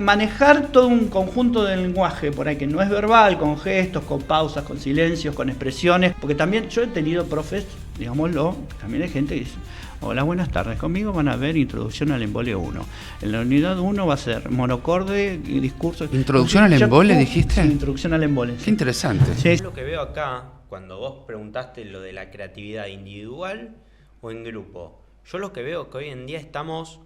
manejar todo un conjunto de lenguaje por ahí que no es verbal, con gestos, con pausas, con silencios, con expresiones, porque también yo he tenido profes, digámoslo, también hay gente que dice: hola, buenas tardes, conmigo van a ver Introducción al Embole 1. En la unidad 1 va a ser monocorde y discurso. ¿Introducción al embole dijiste? Sí, Introducción al Embole. Qué interesante. Sí. Lo que veo acá, cuando vos preguntaste lo de la creatividad individual o en grupo, yo lo que veo es que hoy en día estamos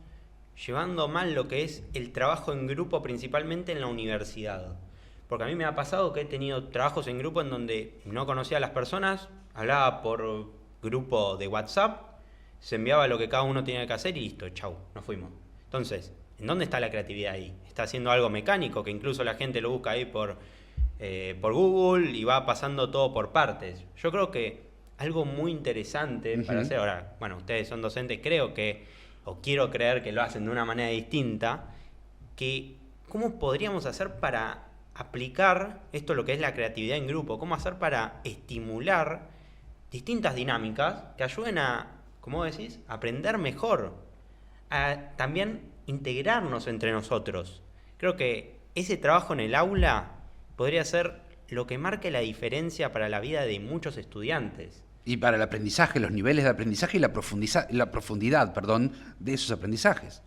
llevando mal lo que es el trabajo en grupo, principalmente en la universidad. Porque a mí me ha pasado que he tenido trabajos en grupo en donde no conocía a las personas, hablaba por grupo de WhatsApp, se enviaba lo que cada uno tenía que hacer y listo, chau, nos fuimos. Entonces, ¿en dónde está la creatividad ahí? Está haciendo algo mecánico, que incluso la gente lo busca ahí por Google y va pasando todo por partes. Yo creo que algo muy interesante para hacer, ahora, bueno, ustedes son docentes, creo que, o quiero creer que lo hacen de una manera distinta, que ¿cómo podríamos hacer para aplicar esto, lo que es la creatividad en grupo? ¿Cómo hacer para estimular distintas dinámicas que ayuden a, como vos decís, aprender mejor, a también integrarnos entre nosotros? Creo que ese trabajo en el aula podría ser lo que marque la diferencia para la vida de muchos estudiantes. Y para el aprendizaje, los niveles de aprendizaje y la profundidad, de esos aprendizajes.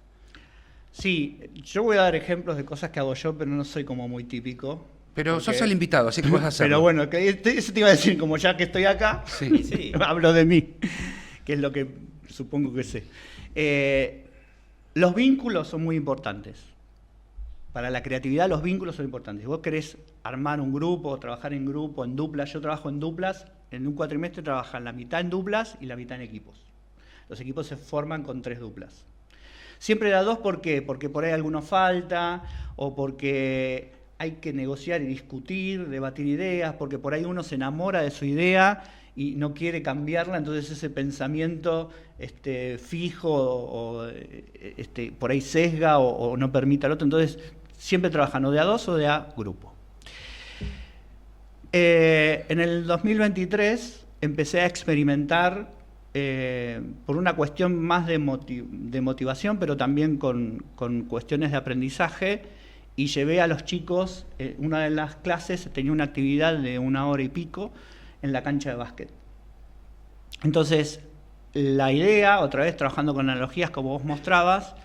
Sí, yo voy a dar ejemplos de cosas que hago yo, pero no soy como muy típico. Pero sos el invitado, así que puedes hacerlo. Pero bueno, eso te iba a decir, como ya que estoy acá, sí. hablo de mí, que es lo que supongo que sé. Los vínculos son muy importantes. Para la creatividad los vínculos son importantes. Si vos querés armar un grupo, trabajar en grupo, en duplas, yo trabajo en duplas, en un cuatrimestre trabajan la mitad en duplas y la mitad en equipos. Los equipos se forman con 3 duplas. Siempre da 2, ¿por qué? Porque por ahí alguno falta, o porque hay que negociar y discutir, debatir ideas, porque por ahí uno se enamora de su idea y no quiere cambiarla, entonces ese pensamiento fijo o por ahí sesga o no permite al otro. Entonces siempre trabajan o de a 2 o de a grupo. En el 2023 empecé a experimentar por una cuestión más de motivación, pero también con cuestiones de aprendizaje, y llevé a los chicos, una de las clases tenía una actividad de 1 hora y pico en la cancha de básquet. Entonces, la idea, otra vez trabajando con analogías como vos mostrabas,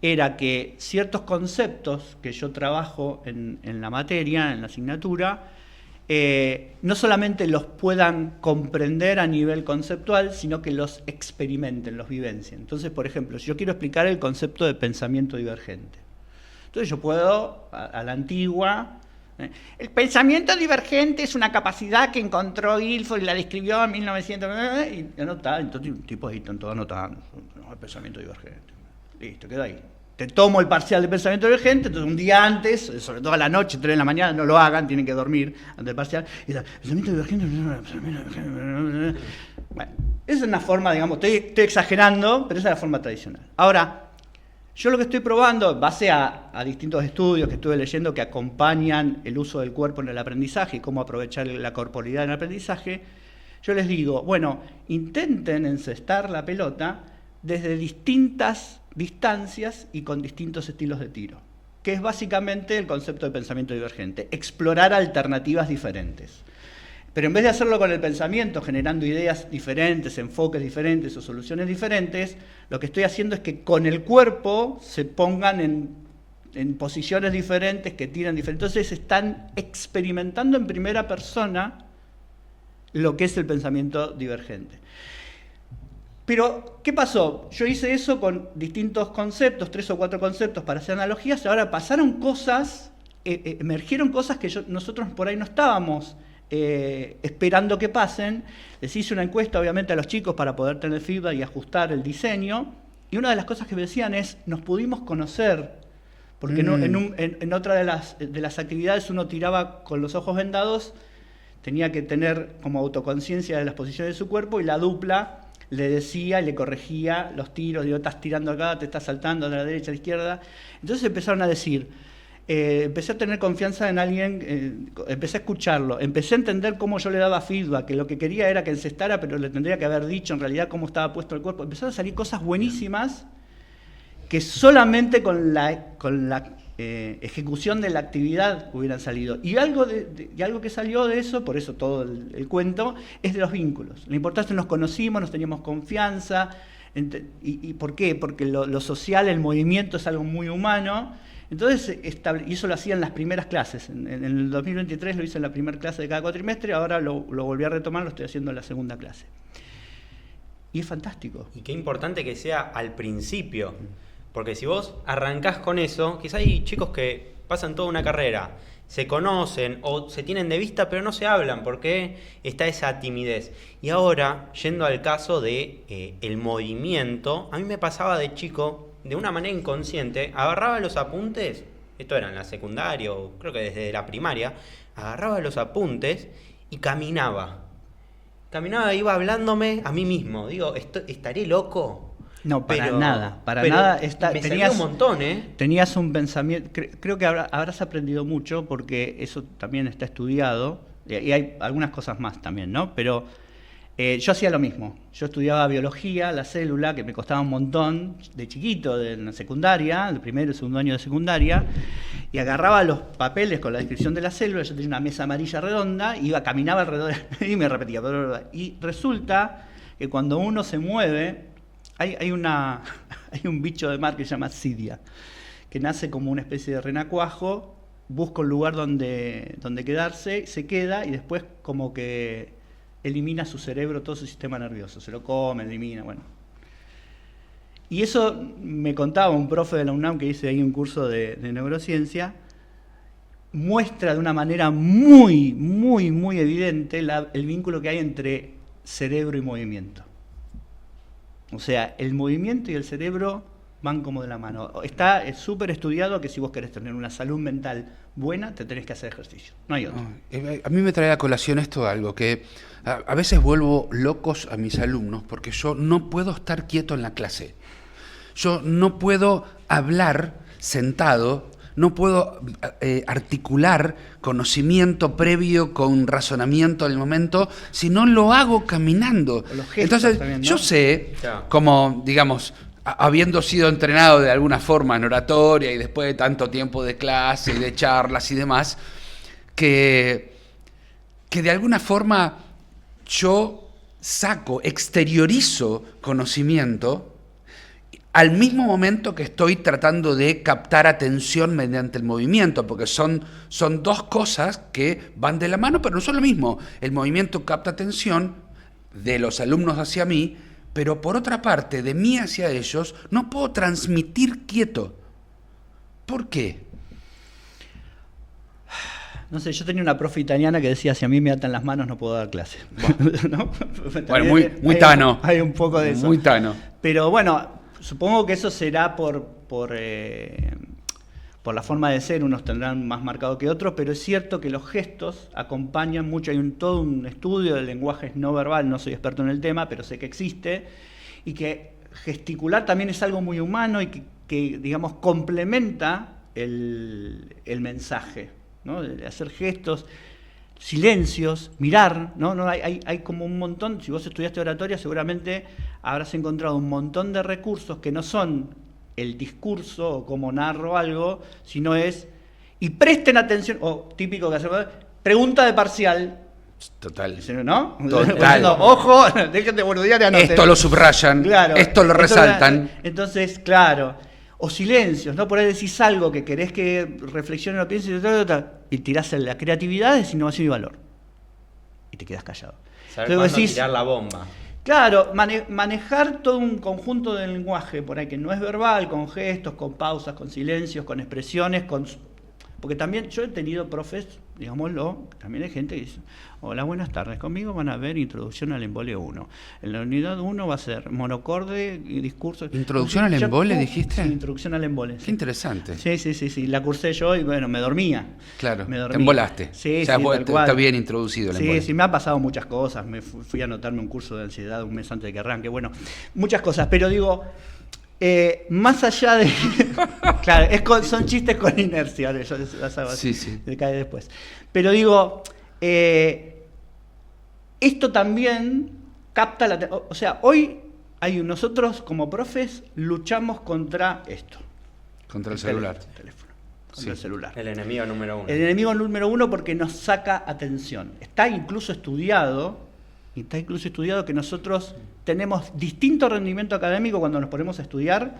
era que ciertos conceptos que yo trabajo en la materia, en la asignatura, no solamente los puedan comprender a nivel conceptual, sino que los experimenten, los vivencien. Entonces, por ejemplo, si yo quiero explicar el concepto de pensamiento divergente, entonces yo puedo, a la antigua, el pensamiento divergente es una capacidad que encontró Guilford y la describió en 1900, y anotá, entonces tipos ahí están todos anotando, el pensamiento divergente. Listo, queda ahí. Te tomo el parcial de pensamiento divergente, entonces un día antes, sobre todo a la noche, 3 de la mañana, no lo hagan, tienen que dormir antes del parcial, y pensamiento divergente. Bueno, esa es una forma, digamos, estoy exagerando, pero esa es la forma tradicional. Ahora, yo lo que estoy probando, en base a distintos estudios que estuve leyendo que acompañan el uso del cuerpo en el aprendizaje y cómo aprovechar la corporalidad en el aprendizaje, yo les digo, bueno, intenten encestar la pelota desde distintas distancias y con distintos estilos de tiro, que es básicamente el concepto de pensamiento divergente, explorar alternativas diferentes. Pero en vez de hacerlo con el pensamiento, generando ideas diferentes, enfoques diferentes o soluciones diferentes, lo que estoy haciendo es que con el cuerpo se pongan en posiciones diferentes, que tiran diferentes. Entonces están experimentando en primera persona lo que es el pensamiento divergente. Pero, ¿qué pasó? Yo hice eso con distintos conceptos, 3 o 4 conceptos para hacer analogías, y ahora pasaron cosas, emergieron cosas que nosotros por ahí no estábamos esperando que pasen. Les hice una encuesta, obviamente, a los chicos para poder tener feedback y ajustar el diseño, y una de las cosas que me decían es, nos pudimos conocer, porque en otra de las actividades uno tiraba con los ojos vendados, tenía que tener como autoconciencia de las posiciones de su cuerpo, y la dupla le decía y le corregía los tiros, digo, estás tirando acá, te estás saltando de la derecha a la izquierda. Entonces empezaron a decir, empecé a tener confianza en alguien, empecé a escucharlo, empecé a entender cómo yo le daba feedback, que lo que quería era que encestara, pero le tendría que haber dicho en realidad cómo estaba puesto el cuerpo. Empezaron a salir cosas buenísimas que solamente con la ejecución de la actividad hubieran salido. Y algo que salió de eso, por eso todo el cuento, es de los vínculos. La importancia es que nos conocimos, nos teníamos confianza. ¿Y por qué? Porque lo social, el movimiento es algo muy humano. Entonces, y eso lo hacía en las primeras clases. En el 2023 lo hice en la primera clase de cada cuatrimestre, ahora lo volví a retomar, lo estoy haciendo en la segunda clase. Y es fantástico. Y qué importante que sea al principio. Porque si vos arrancás con eso, quizá hay chicos que pasan toda una carrera, se conocen o se tienen de vista, pero no se hablan porque está esa timidez. Y ahora, yendo al caso de el movimiento, a mí me pasaba de chico, de una manera inconsciente, agarraba los apuntes, esto era en la secundaria o creo que desde la primaria, agarraba los apuntes y caminaba. Caminaba, iba hablándome a mí mismo. Digo, ¿estaré loco? No, para nada. Me salió un montón, ¿eh? Tenías un pensamiento. Creo que habrás aprendido mucho porque eso también está estudiado. Y hay algunas cosas más también, ¿no? Pero yo hacía lo mismo. Yo estudiaba biología, la célula, que me costaba un montón de chiquito, en la secundaria, el primero y segundo año de secundaria, y agarraba los papeles con la descripción de la célula. Yo tenía una mesa amarilla redonda, caminaba alrededor y me repetía. Y resulta que cuando uno se mueve, hay un bicho de mar que se llama Cidia, que nace como una especie de renacuajo, busca un lugar donde quedarse, se queda y después como que elimina su cerebro, todo su sistema nervioso, se lo come, elimina, bueno. Y eso me contaba un profe de la UNAM que hice ahí un curso de neurociencia, muestra de una manera muy, muy, muy evidente el vínculo que hay entre cerebro y movimiento. O sea, el movimiento y el cerebro van como de la mano. Está súper estudiado que si vos querés tener una salud mental buena, te tenés que hacer ejercicio. No hay otro. A mí me trae a colación esto algo, que a veces vuelvo locos a mis alumnos porque yo no puedo estar quieto en la clase. Yo no puedo hablar sentado, no puedo articular conocimiento previo con razonamiento del momento, si no lo hago caminando. Entonces, también, ¿no? Yo sé, como, digamos, habiendo sido entrenado de alguna forma en oratoria y después de tanto tiempo de clase y de charlas y demás, que de alguna forma yo exteriorizo conocimiento al mismo momento que estoy tratando de captar atención mediante el movimiento, porque son dos cosas que van de la mano, pero no son lo mismo. El movimiento capta atención de los alumnos hacia mí, pero por otra parte, de mí hacia ellos, no puedo transmitir quieto. ¿Por qué? No sé, yo tenía una profe italiana que decía, si a mí me atan las manos no puedo dar clase. ¿No? Bueno, muy tano. Hay un poco de eso. Muy tano. Pero bueno, supongo que eso será por la forma de ser, unos tendrán más marcado que otros, pero es cierto que los gestos acompañan mucho. Hay todo un estudio del lenguaje no verbal, no soy experto en el tema, pero sé que existe, y que gesticular también es algo muy humano y que digamos, complementa el mensaje, ¿no? De hacer gestos, silencios, mirar, ¿no? Hay como un montón. Si vos estudiaste oratoria, seguramente habrás encontrado un montón de recursos que no son el discurso o cómo narro algo, sino es, y presten atención, o típico que hacemos, pregunta de parcial. Total. ¿No? Total. Ojo, déjate boludear y anoten. Esto lo subrayan, claro, esto lo resaltan. Entonces, claro. O silencios, ¿no? Por ahí decís algo que querés que reflexione o piense y tirás en la creatividad, es innovación y valor. Y te quedas callado. Saber cuándo tirar la bomba. Claro, manejar todo un conjunto de lenguaje por ahí que no es verbal, con gestos, con pausas, con silencios, con expresiones, porque también yo he tenido profes, digámoslo, también hay gente que dice, hola, buenas tardes, conmigo van a ver Introducción al Embole 1. En la unidad 1 va a ser monocorde y discurso. ¿Introducción al Embole dijiste? Sí, Introducción al Embole. Qué interesante. Sí, la cursé yo y bueno, me dormía. Claro, me dormía. Te embolaste. Sí, o sea, tal cual. Está bien introducido el embole. Sí, me han pasado muchas cosas. Me fui a anotarme un curso de ansiedad un mes antes de que arranque. Bueno, muchas cosas, pero digo, más allá de... claro, son chistes con inercia, yo las hago así, sí. Se cae después. Pero digo, esto también capta la... O sea, hoy nosotros como profes luchamos contra esto. Contra el celular. Teléfono. contra el celular. El enemigo número uno. El enemigo número uno porque nos saca atención. Está incluso estudiado que nosotros tenemos distinto rendimiento académico cuando nos ponemos a estudiar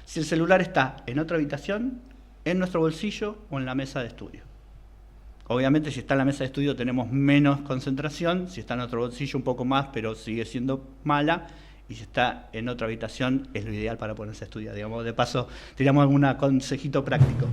si el celular está en otra habitación, en nuestro bolsillo o en la mesa de estudio. Obviamente si está en la mesa de estudio tenemos menos concentración, si está en otro bolsillo un poco más, pero sigue siendo mala, y si está en otra habitación es lo ideal para ponerse a estudiar. Digamos, de paso tiramos algún consejito práctico.